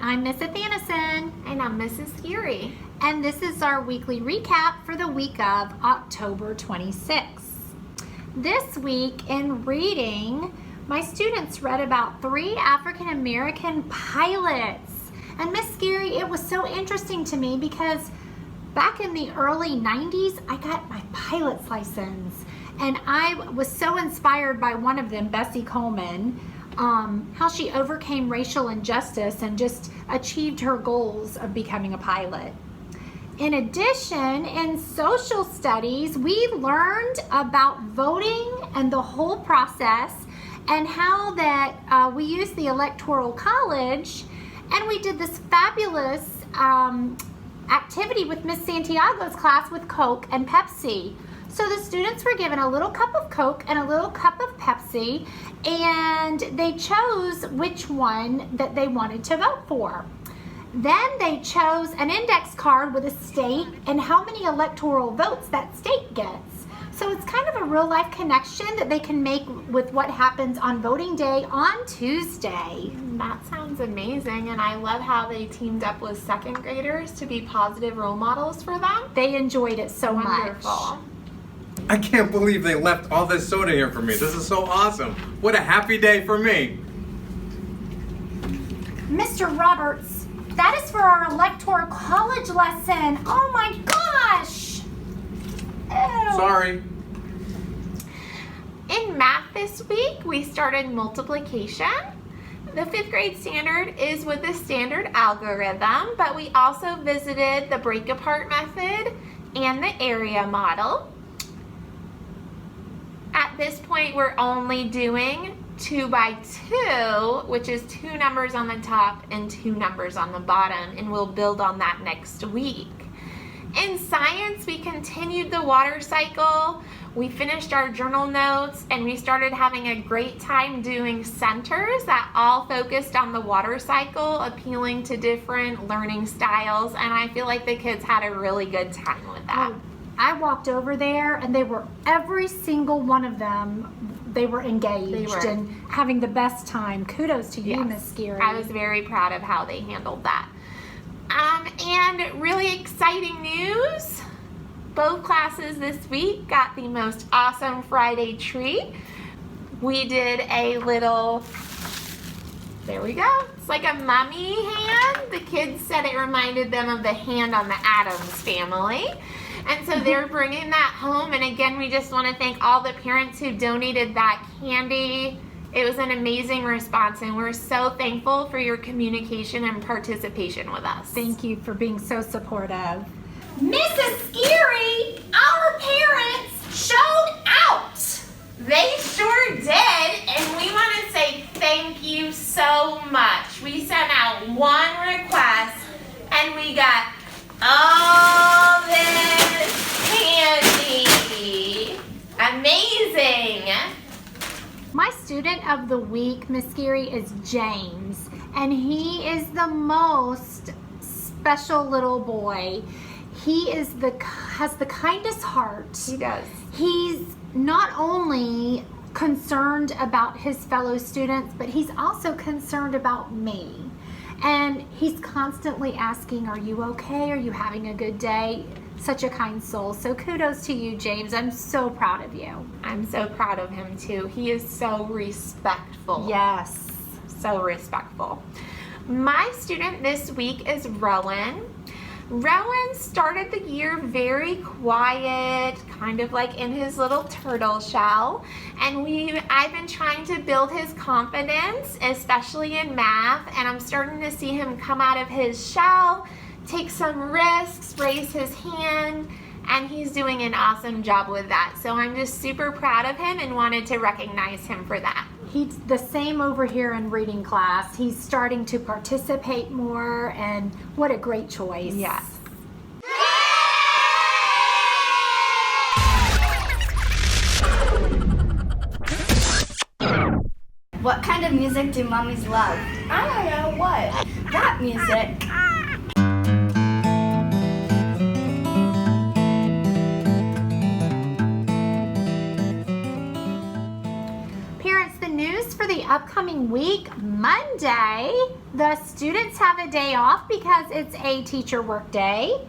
I'm Miss Athanason. And I'm Mrs. Scire. And this is our weekly recap for the week of October 26th. This week in reading, my students read about 3 African American pilots. And Miss Scire, it was so interesting to me because back in the early 90s, I got my pilot's license. And I was so inspired by one of them, Bessie Coleman, how she overcame racial injustice and just achieved her goals of becoming a pilot. In addition, in social studies, we learned about voting and the whole process and how that we used the Electoral College, and we did this fabulous activity with Miss Santiago's class with Coke and Pepsi. So the students were given a little cup of Coke and a little cup of Pepsi, and they chose which one that they wanted to vote for. Then they chose an index card with a state and how many electoral votes that state gets. So it's kind of a real life connection that they can make with what happens on voting day on Tuesday. That sounds amazing, and I love how they teamed up with second graders to be positive role models for them. They enjoyed it so Wonderful. much. I can't believe they left all this soda here for me. This is so awesome. What a happy day for me. Mr. Roberts, that is for our Electoral College lesson. Oh my gosh. Ew. Sorry. In math this week, we started multiplication. The 5th grade standard is with the standard algorithm, but we also visited the break apart method and the area model. At this point, we're only doing 2 by 2, which is 2 numbers on the top and 2 numbers on the bottom, and we'll build on that next week. In science, we continued the water cycle. We finished our journal notes, and we started having a great time doing centers that all focused on the water cycle, appealing to different learning styles, and I feel like the kids had a really good time with that. I walked over there and they were, every single one of them, they were engaged and having the best time. Kudos to you, Miss Scire. I was very proud of how they handled that. And really exciting news, both classes this week got the most awesome Friday treat. We did a little, there we go, it's like a mummy hand. The kids said it reminded them of the hand on the Addams Family. And so they're bringing that home, and again, we just want to thank all the parents who donated that candy. It was an amazing response, and we're so thankful for your communication and participation with us. Thank you for being so supportive. Mrs. Scire, our parents showed out. They sure did, and we want to say thank you so much. We sent out one request, and we got all this candy. Amazing. My student of the week, Miss Scire, is James, and he is the most special little boy. He is has the kindest heart. He does. He's not only concerned about his fellow students, but he's also concerned about me. And he's constantly asking, are you okay? Are you having a good day? Such a kind soul. So kudos to you, James. I'm so proud of you. I'm so proud of him too. He is so respectful. Yes. So respectful. My student this week is Rowan. Rowan started the year very quiet, kind of like in his little turtle shell, and I've been trying to build his confidence, especially in math, and I'm starting to see him come out of his shell, take some risks, raise his hand, and he's doing an awesome job with that. So I'm just super proud of him and wanted to recognize him for that. He's the same over here in reading class. He's starting to participate more, and what a great choice. Yes. What kind of music do mummies love? I don't know, what? Rap music. Parents, the news for the upcoming week, Monday, the students have a day off because it's a teacher work day.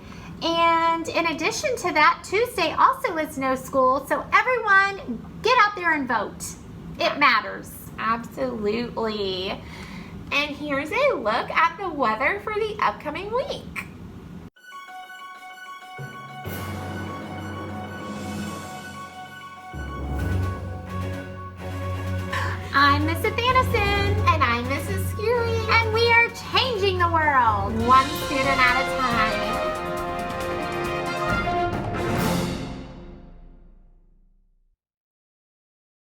And in addition to that, Tuesday also is no school. So everyone, get out there and vote. It matters. Absolutely. And here's a look at the weather for the upcoming week. I'm Miss Athanason. And I'm Mrs. Scire. And we are changing the world. One student at a time.